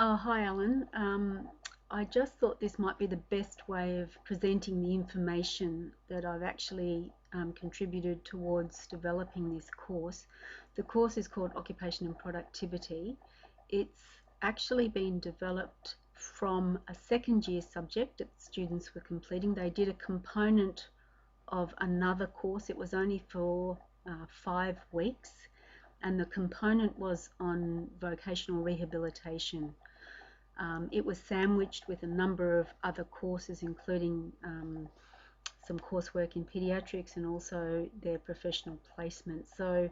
Oh, hi, Alan. I just thought this might be the best way of presenting the information that I've actually contributed towards developing this course. The course is called Occupation and Productivity. It's actually been developed from a second year subject that students were completing. They did a component of another course. It was only for 5 weeks, and the component was on vocational rehabilitation. It was sandwiched with a number of other courses, including some coursework in pediatrics and also their professional placement. So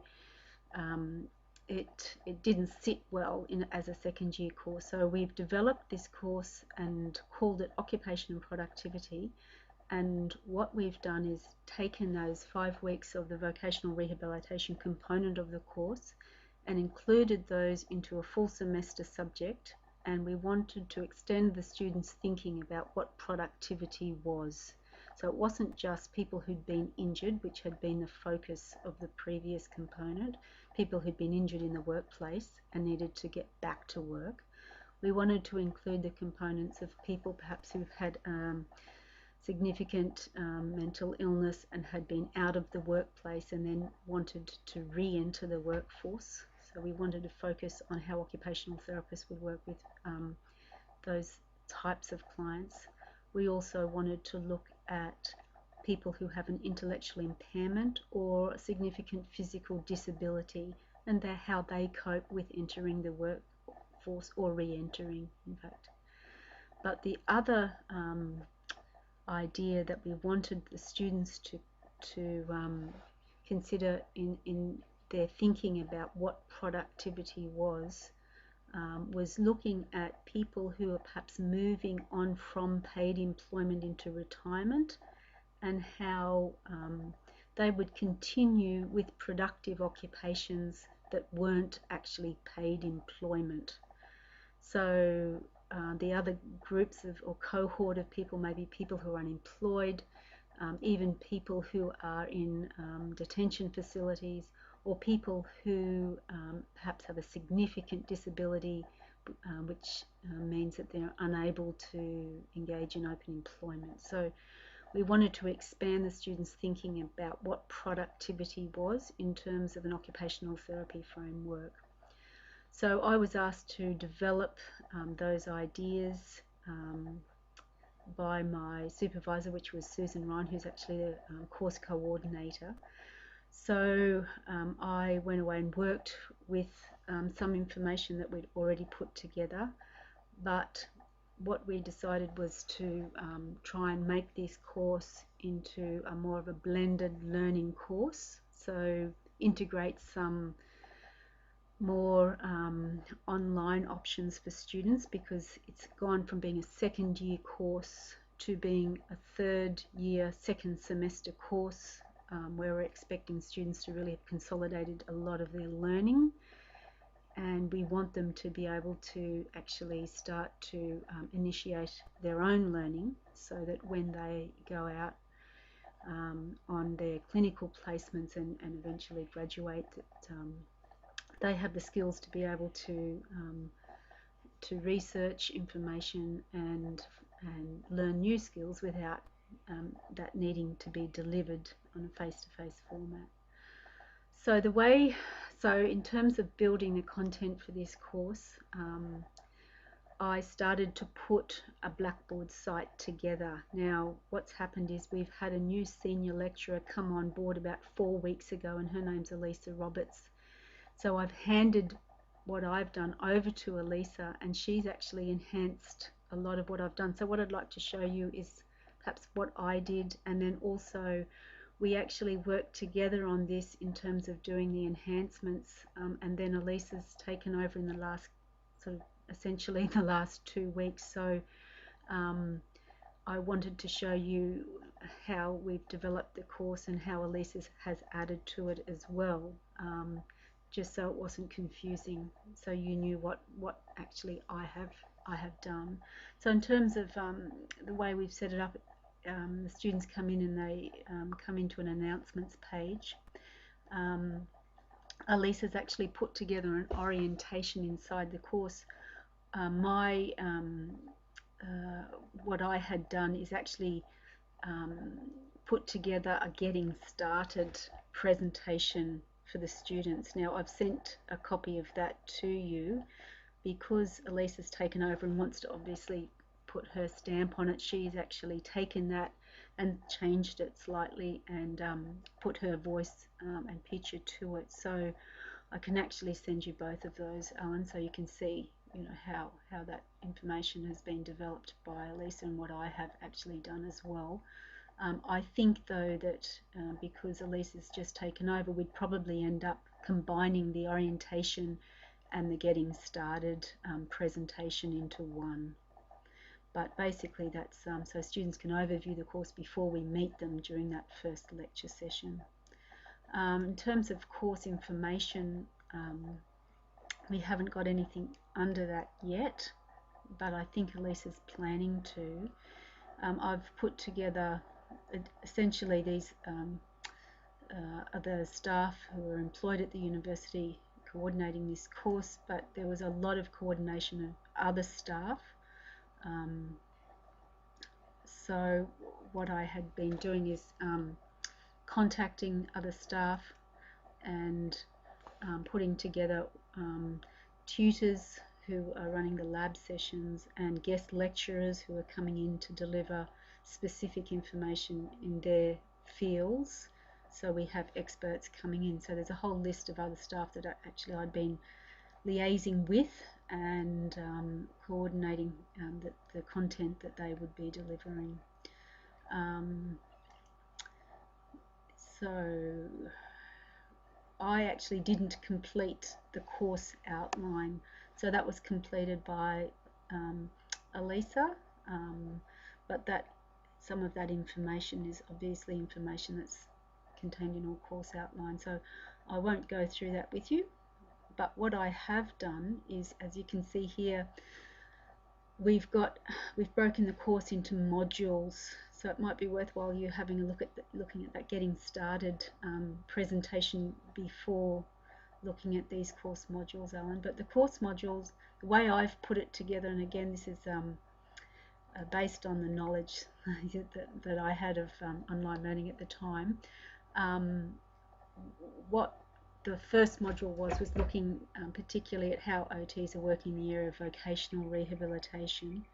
um, it didn't sit well as a second year course. So we've developed this course and called it Occupation and Productivity. And what we've done is taken those 5 weeks of the vocational rehabilitation component of the course and included those into a full semester subject, and we wanted to extend the students' thinking about what productivity was. So it wasn't just people who'd been injured, which had been the focus of the previous component, people who'd been injured in the workplace and needed to get back to work. We wanted to include the components of people perhaps who've had significant mental illness and had been out of the workplace and then wanted to re-enter the workforce. So we wanted to focus on how occupational therapists would work with those types of clients. We also wanted to look at people who have an intellectual impairment or a significant physical disability and how they cope with entering the workforce or re-entering, in fact. But the other idea that we wanted the students to consider in their thinking about what productivity was looking at people who are perhaps moving on from paid employment into retirement and how they would continue with productive occupations that weren't actually paid employment. So the other groups of or cohort of people may be people who are unemployed, even people who are in detention facilities, or people who perhaps have a significant disability, which means that they're unable to engage in open employment. So we wanted to expand the students' thinking about what productivity was in terms of an occupational therapy framework. So I was asked to develop those ideas by my supervisor, which was Susan Ryan, who's actually the course coordinator. So I went away and worked with some information that we'd already put together, but what we decided was to try and make this course into a more of a blended learning course, so integrate some more online options for students, because it's gone from being a second year course to being a third year second semester course, where we're expecting students to really have consolidated a lot of their learning, and we want them to be able to actually start to initiate their own learning, so that when they go out on their clinical placements and eventually graduate, that they have the skills to be able to research information and learn new skills without that needing to be delivered on a face-to-face format. So in terms of building the content for this course, I started to put a Blackboard site together. Now, what's happened is we've had a new senior lecturer come on board about 4 weeks ago, and her name's Elisa Roberts. So I've handed what I've done over to Elisa, and she's actually enhanced a lot of what I've done. So what I'd like to show you is perhaps what I did, and then also we actually worked together on this in terms of doing the enhancements, and then Elisa's taken over in the last sort of essentially the last 2 weeks. So I wanted to show you how we've developed the course and how Elisa has added to it as well, just so it wasn't confusing, so you knew what actually I have done. So in terms of the way we've set it up, the students come in and they come into an announcements page. Elisa's actually put together an orientation inside the course my what I had done is actually put together a getting started presentation for the students. Now I've sent a copy of that to you because Elise has taken over and wants to obviously put her stamp on it. She's actually taken that and changed it slightly and put her voice and picture to it. So I can actually send you both of those, Alan, so you can see, you know, how that information has been developed by Elisa and what I have actually done as well. I think though that because Elisa's just taken over, we'd probably end up combining the orientation and the getting started presentation into one. But basically that's so students can overview the course before we meet them during that first lecture session. In terms of course information, we haven't got anything under that yet, but I think Elisa's planning to. I've put together essentially these are the staff who are employed at the university coordinating this course, but there was a lot of coordination of other staff. So what I had been doing is contacting other staff and putting together tutors who are running the lab sessions and guest lecturers who are coming in to deliver specific information in their fields. So we have experts coming in. So there's a whole list of other staff that actually I'd been liaising with and coordinating the content that they would be delivering. So I actually didn't complete the course outline, so that was completed by Elisa, but that some of that information is obviously information that's contained in all course outline, so I won't go through that with you. But what I have done is, as you can see here, we've broken the course into modules, so it might be worthwhile you having a look at looking at that getting started presentation before looking at these course modules, Alan. But the course modules, the way I've put it together, and again this is based on the knowledge that I had of online learning at the time, what the first module was looking particularly at how OTs are working in the area of vocational rehabilitation,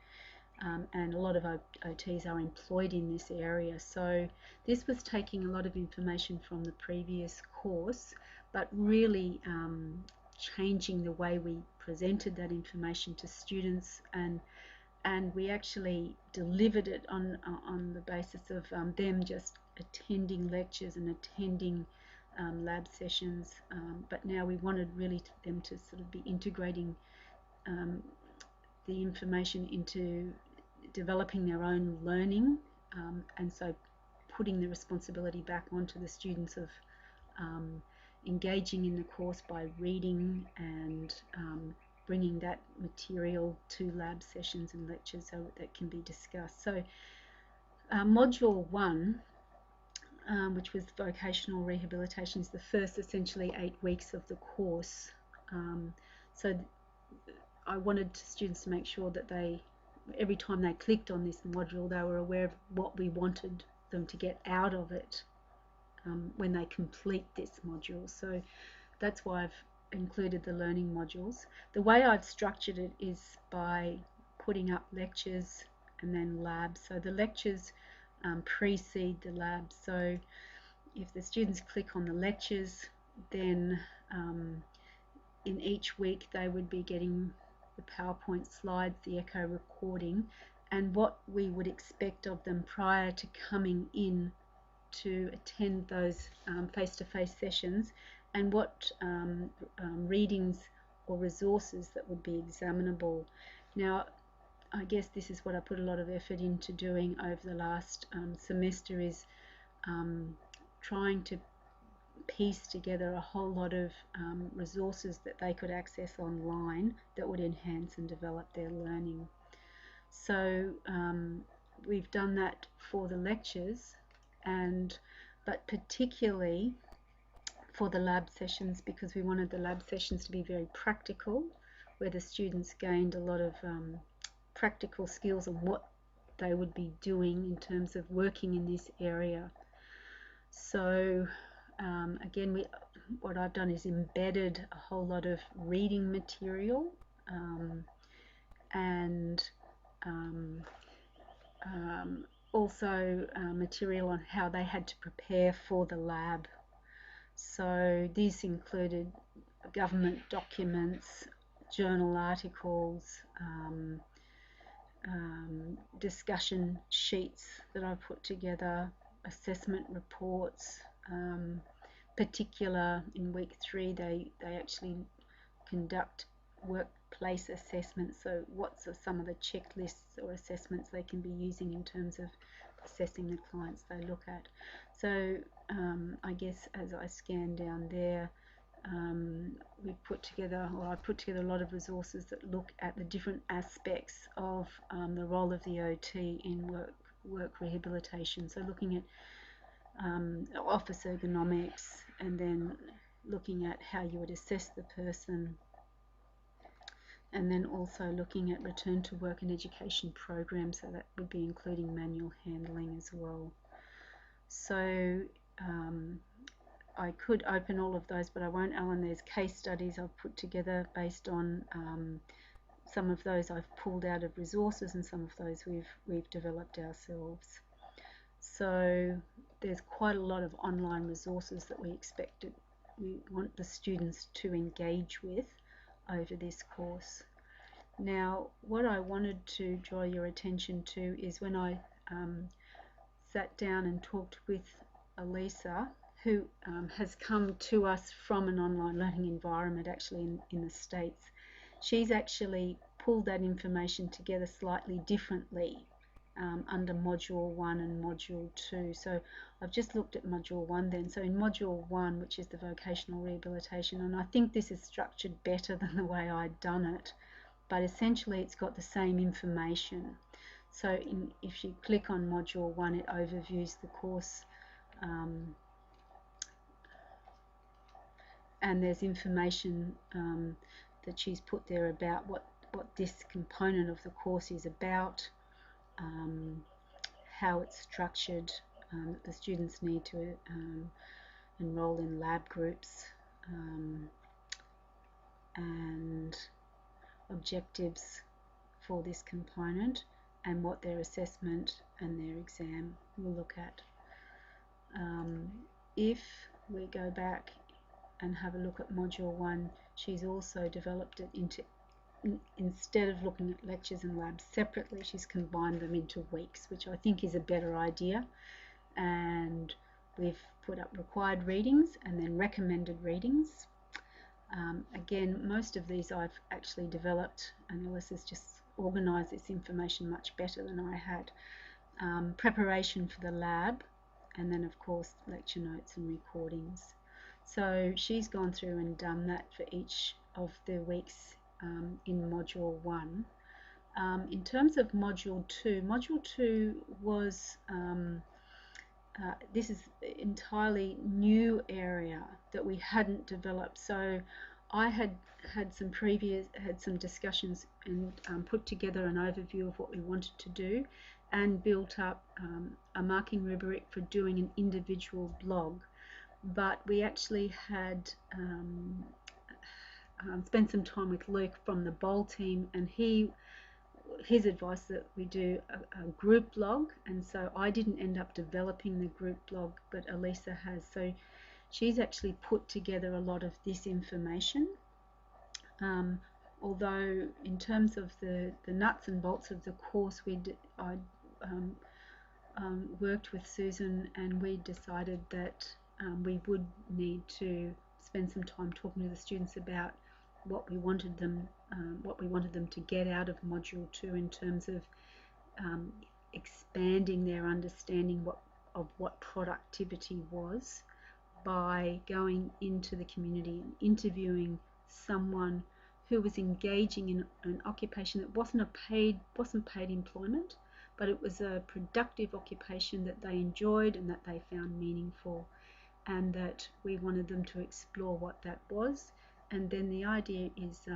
and a lot of OTs are employed in this area. So this was taking a lot of information from the previous course, but really changing the way we presented that information to students, and we actually delivered it on the basis of them just attending lectures and attending lab sessions, but now we wanted really them to sort of be integrating the information into developing their own learning, and so putting the responsibility back onto the students of engaging in the course by reading and bringing that material to lab sessions and lectures so that can be discussed. So module 1, which was vocational rehabilitation, is the first essentially 8 weeks of the course. So I wanted students to make sure that every time they clicked on this module, they were aware of what we wanted them to get out of it when they complete this module. So that's why I've included the learning modules. The way I've structured it is by putting up lectures and then labs. So the lectures precede the labs. So if the students click on the lectures, then in each week they would be getting the PowerPoint slides, the echo recording, and what we would expect of them prior to coming in to attend those face-to-face sessions, and what readings or resources that would be examinable. Now, I guess this is what I put a lot of effort into doing over the last semester, is trying to piece together a whole lot of resources that they could access online that would enhance and develop their learning. So we've done that for the lectures, but particularly for the lab sessions, because we wanted the lab sessions to be very practical. where the students gained a lot of practical skills on what they would be doing in terms of working in this area. So again, what I've done is embedded a whole lot of reading material and also material on how they had to prepare for the lab. So these included government documents, journal articles, discussion sheets that I put together, assessment reports. Particular in week 3, they actually conduct workplace assessments. So what's some of the checklists or assessments they can be using in terms of assessing the clients they look at. So I guess as I scan down there, I put together a lot of resources that look at the different aspects of the role of the OT in work rehabilitation. So looking at office ergonomics, and then looking at how you would assess the person, and then also looking at return to work and education programs, so that would be including manual handling as well. So I could open all of those, but I won't, Alan. There's case studies I've put together based on some of those I've pulled out of resources, and some of those we've developed ourselves. So there's quite a lot of online resources that we want the students to engage with over this course. Now, what I wanted to draw your attention to is when I sat down and talked with Elisa, who has come to us from an online learning environment actually in the States. She's actually pulled that information together slightly differently under Module 1 and Module 2. So I've just looked at Module 1 then. So in Module 1, which is the vocational rehabilitation, and I think this is structured better than the way I'd done it, but essentially it's got the same information. So if you click on Module 1, it overviews the course, and there's information that she's put there about what this component of the course is about, how it's structured, that the students need to enroll in lab groups, and objectives for this component, and what their assessment and their exam will look at. If we go back and have a look at Module 1, she's also developed it into, instead of looking at lectures and labs separately, she's combined them into weeks, which I think is a better idea. And we've put up required readings and then recommended readings. Again, most of these I've actually developed, and Alyssa's just organised this information much better than I had. Preparation for the lab, and then of course lecture notes and recordings. So she's gone through and done that for each of the weeks in Module 1. In terms of Module 2 was, this is entirely new area that we hadn't developed. So I had some discussions and put together an overview of what we wanted to do, and built up a marking rubric for doing an individual blog. But we actually had spent some time with Luke from the BOL team, and his advice that we do a group blog, and so I didn't end up developing the group blog, but Elisa has. So she's actually put together a lot of this information. Although in terms of the nuts and bolts of the course, I worked with Susan, and we decided that we would need to spend some time talking to the students about what we wanted them to get out of Module 2 in terms of expanding their understanding of what productivity was, by going into the community and interviewing someone who was engaging in an occupation that wasn't paid employment, but it was a productive occupation that they enjoyed and that they found meaningful, and that we wanted them to explore what that was. And then the idea is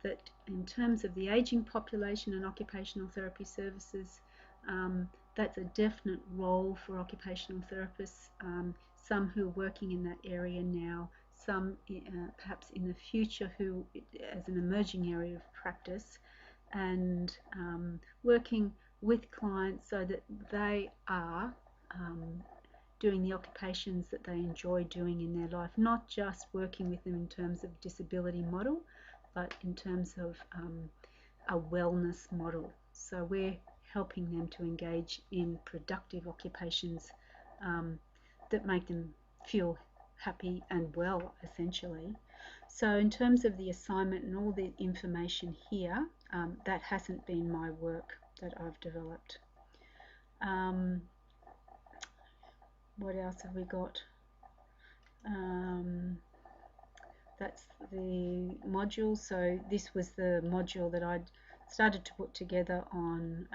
that in terms of the ageing population and occupational therapy services, that's a definite role for occupational therapists, some who are working in that area now, some perhaps in the future who, as an emerging area of practice, and working with clients so that they are doing the occupations that they enjoy doing in their life, not just working with them in terms of disability model, but in terms of a wellness model. So we're helping them to engage in productive occupations that make them feel happy and well, essentially. So in terms of the assignment and all the information here, that hasn't been my work that I've developed. What else have we got? That's the module. So this was the module that I'd started to put together on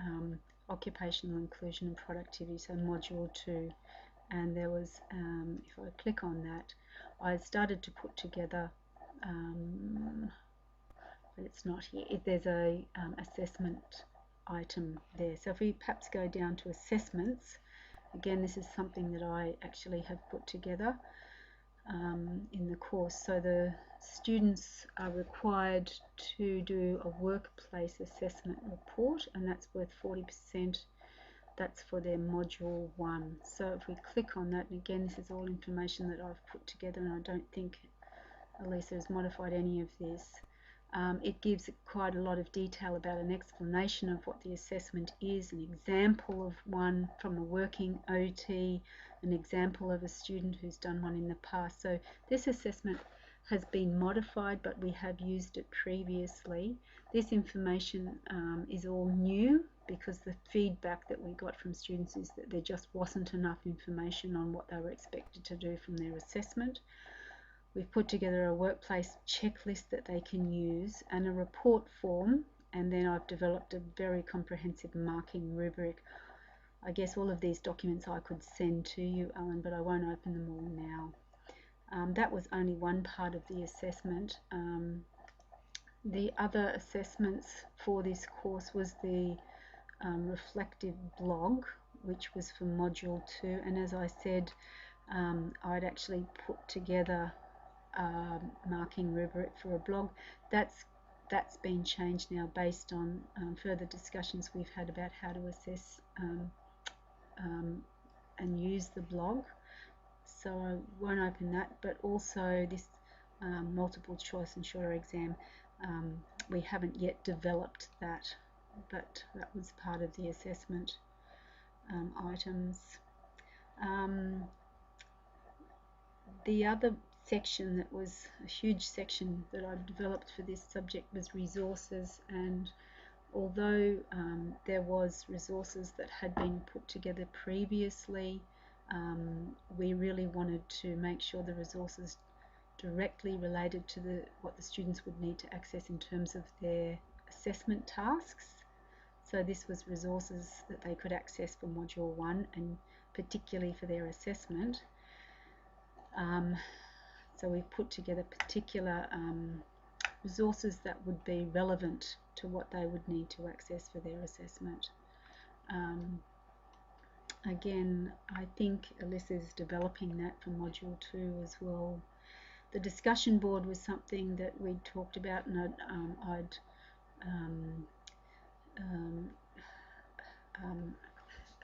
occupational inclusion and productivity, so module 2. And there was, if I click on that, I started to put together, but it's not here. There's a assessment item there. So if we perhaps go down to assessments, again, this is something that I actually have put together in the course. So the students are required to do a workplace assessment report, and that's worth 40%. That's for their module 1. So if we click on that, and again, this is all information that I've put together, and I don't think Elisa has modified any of this. It gives quite a lot of detail about an explanation of what the assessment is, an example of one from a working OT, an example of a student who's done one in the past. So this assessment has been modified, but we have used it previously. This information is all new because the feedback that we got from students is that there just wasn't enough information on what they were expected to do from their assessment. We've put together a workplace checklist that they can use and a report form, and then I've developed a very comprehensive marking rubric. I guess all of these documents I could send to you, Alan, but I won't open them all now. That was only one part of the assessment. The other assessments for this course was the reflective blog, which was for module 2, and as I said, I'd actually put together marking rubric for a blog. That's been changed now based on further discussions we've had about how to assess and use the blog. So I won't open that, but also this multiple choice and shorter exam, we haven't yet developed that, but that was part of the assessment items. The other section that was a huge section that I developed for this subject was resources, and although there was resources that had been put together previously, we really wanted to make sure the resources directly related to what the students would need to access in terms of their assessment tasks. So this was resources that they could access for module 1 and particularly for their assessment. So we've put together particular resources that would be relevant to what they would need to access for their assessment. Again, I think Alyssa's developing that for module 2 as well. The discussion board was something that we talked about, and I'd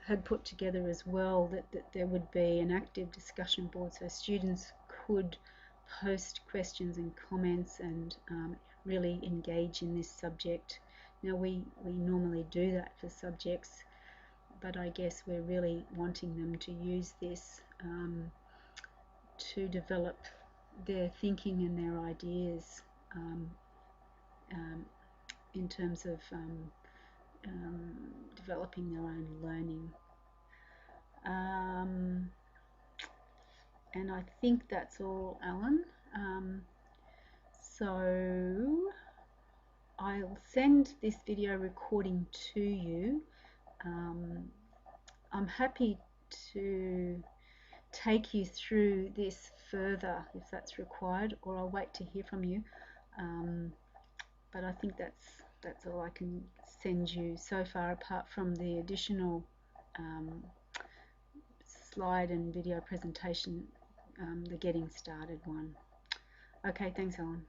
had put together as well that there would be an active discussion board so students could post questions and comments and really engage in this subject. Now we normally do that for subjects, but I guess we're really wanting them to use this to develop their thinking and their ideas in terms of developing their own learning. And I think that's all, Alan. So I'll send this video recording to you. I'm happy to take you through this further if that's required, or I'll wait to hear from you. but I think that's all I can send you so far, apart from the additional slide and video presentation, the getting started one. Okay, thanks, Ellen.